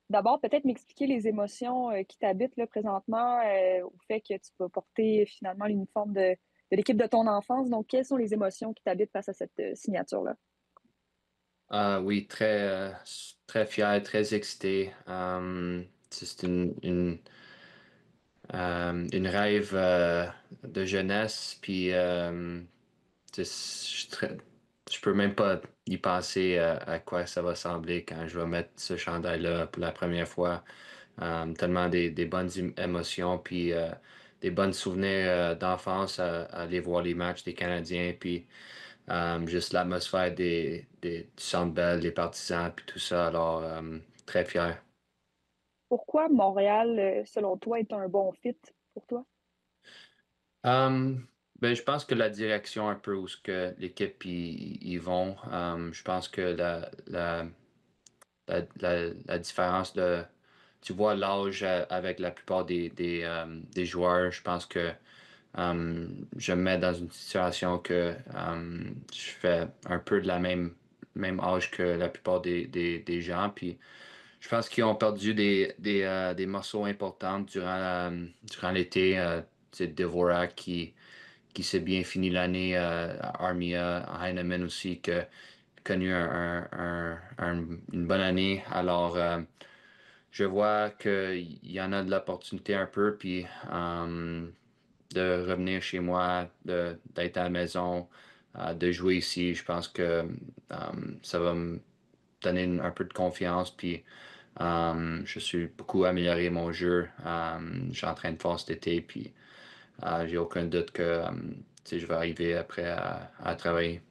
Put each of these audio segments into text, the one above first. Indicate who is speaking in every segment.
Speaker 1: D'abord, peut-être m'expliquer les émotions qui t'habitent là, présentement au fait que tu vas porter finalement l'uniforme de l'équipe de ton enfance. Donc, quelles sont les émotions qui t'habitent face à cette signature-là?
Speaker 2: Ah oui, très fier, très excité. C'est une rêve de jeunesse, puis je peux même pas y penser à quoi ça va ressembler quand je vais mettre ce chandail-là pour la première fois. Tellement des bonnes émotions, puis des bonnes souvenirs d'enfance à aller voir les matchs des Canadiens, puis juste l'atmosphère du Centre Bell, des partisans, puis tout ça. Alors, très fier.
Speaker 1: Pourquoi Montréal, selon toi, est un bon fit pour toi?
Speaker 2: Ben, je pense que la direction un peu où ce que l'équipe y vont, je pense que la différence tu vois l'âge avec la plupart des joueurs, je pense que je me mets dans une situation que je fais un peu de même âge que la plupart des gens, puis je pense qu'ils ont perdu des morceaux importants durant l'été. C'est Dvorak qui s'est bien fini l'année à Armia, Heinemann aussi, qui a connu une bonne année. Alors, je vois qu'il y en a de l'opportunité un peu, puis de revenir chez moi, d'être à la maison, de jouer ici, je pense que ça va me donner un peu de confiance, puis je suis beaucoup amélioré mon jeu. J'entraîne fort cet été, puis j'ai aucun doute que tu sais, je vais arriver après à travailler.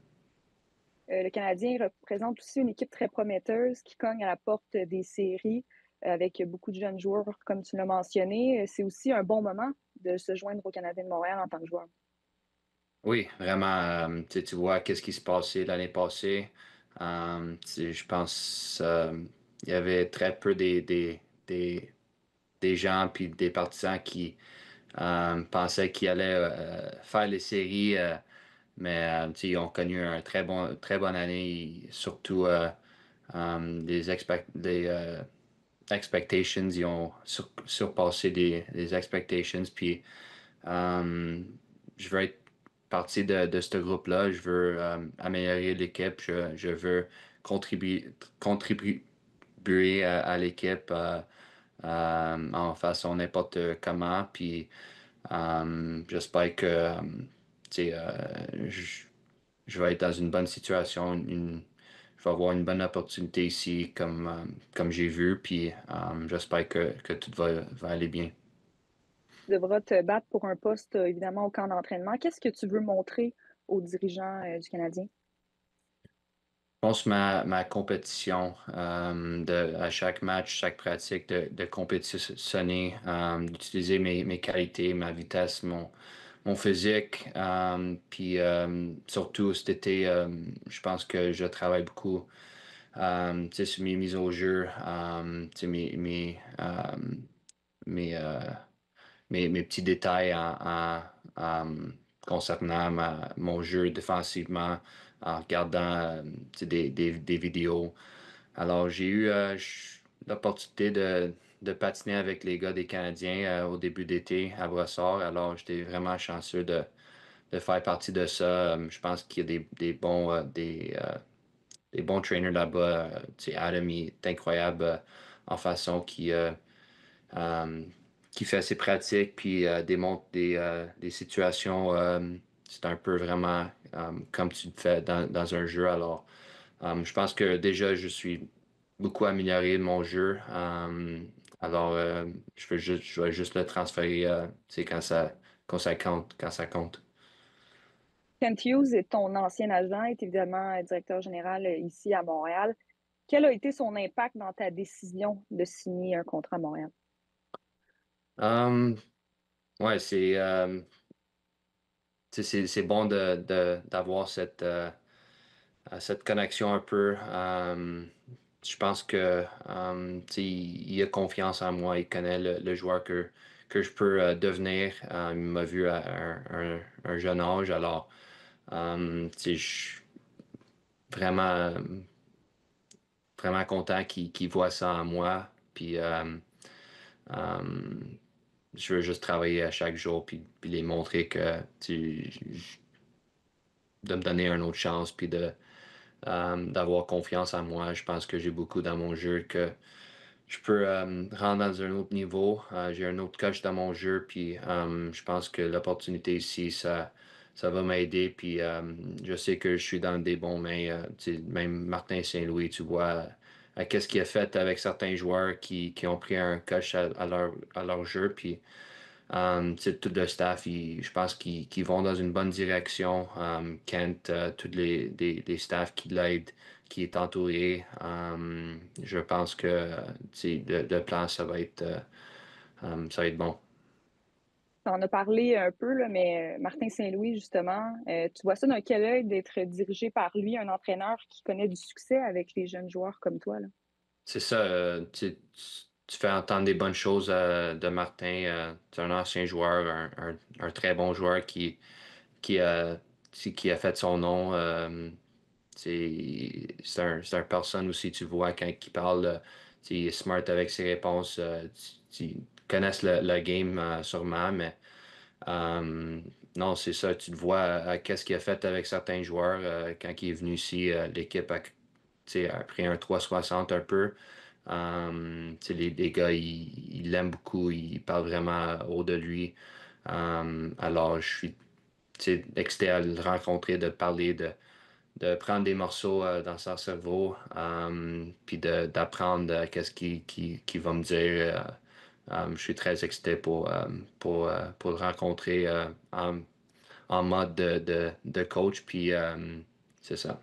Speaker 1: Le Canadien représente aussi une équipe très prometteuse qui cogne à la porte des séries avec beaucoup de jeunes joueurs, comme tu l'as mentionné. C'est aussi un bon moment de se joindre au Canadien de Montréal en tant que joueur.
Speaker 2: Oui, vraiment, tu sais, tu vois qu'est-ce qui se passait l'année passée. Tu sais, je pense il y avait très peu des gens puis des partisans qui pensaient qu'ils allaient faire les séries, mais tu sais, ils ont connu un très bonne année, surtout des expectations, ils ont surpassé les expectations, puis euh, je veux être partie de ce groupe-là. Je veux améliorer l'équipe. Je veux contribuer à l'équipe en façon n'importe comment. Puis j'espère que tu sais, je vais être dans une bonne situation. Je vais avoir une bonne opportunité ici comme j'ai vu. Puis j'espère que tout va aller bien.
Speaker 1: Tu devras te battre pour un poste, évidemment, au camp d'entraînement. Qu'est-ce que tu veux montrer aux dirigeants du Canadien?
Speaker 2: Je pense ma compétition à chaque match, chaque pratique, de compétitionner, d'utiliser mes qualités, ma vitesse, mon physique. Puis surtout cet été, je pense que je travaille beaucoup tu sais, sur mes mises au jeu, tu sais, mes, euh, mes petits détails concernant mon jeu défensivement en regardant tu sais, des vidéos. Alors, j'ai eu l'opportunité de patiner avec les gars des Canadiens au début d'été à Brossard. Alors, j'étais vraiment chanceux de faire partie de ça. Je pense qu'il y a des bons trainers là-bas. Tu sais, Adam, il est incroyable en façon euh, qui fait ses pratiques puis démontre des situations. C'est un peu vraiment comme tu le fais dans un jeu. Alors, je pense que déjà, je suis beaucoup amélioré de mon jeu. Alors, je vais juste le transférer tu sais, quand ça compte, quand ça compte.
Speaker 1: Kent Hughes est ton ancien agent, est évidemment directeur général ici à Montréal. Quel a été son impact dans ta décision de signer un contrat à Montréal?
Speaker 2: Um, ouais, tu sais, c'est bon d'avoir cette connexion un peu. Je pense que tu sais, il a confiance en moi, il connaît le joueur que je peux devenir. Il m'a vu à un jeune âge, alors tu sais, je suis vraiment, vraiment content qu'il voit ça en moi. Puis euh, je veux juste travailler à chaque jour puis les montrer que de me donner une autre chance puis d'avoir confiance en moi. Je pense que j'ai beaucoup dans mon jeu que je peux rendre dans un autre niveau. J'ai un autre coach dans mon jeu, puis je pense que l'opportunité ici, ça va m'aider. Puis je sais que je suis dans des bons mains. Tu sais, même Martin Saint-Louis, tu vois, qu'est-ce qu'il a fait avec certains joueurs qui ont pris un coach à leur jeu. Puis tu sais, tout le staff, je pense qu'ils vont dans une bonne direction. Kent, tous les staffs qui l'aident, qui est entouré. Je pense que tu sais, le plan, ça va être bon.
Speaker 1: Tu en as parlé un peu, là, mais Martin Saint-Louis, justement, tu vois ça d'un quel œil d'être dirigé par lui, un entraîneur qui connaît du succès avec les jeunes joueurs comme toi, là?
Speaker 2: C'est ça, tu fais entendre des bonnes choses de Martin. C'est un ancien joueur, un très bon joueur qui a, qui a fait son nom. C'est un personne aussi, tu vois, quand il parle, il est smart avec ses réponses. Tu connais le game sûrement, mais euh, non, c'est ça. Tu te vois qu'est-ce qu'il a fait avec certains joueurs quand il est venu ici. L'équipe a pris un 360 un peu. Les gars, ils l'aiment beaucoup. Ils parlent vraiment haut de lui. Alors, je suis excité à le rencontrer, de parler, de prendre des morceaux dans son cerveau, puis d'apprendre qu'est-ce qu'il va me dire. Je suis très excité pour le rencontrer en mode de coach, puis c'est ça.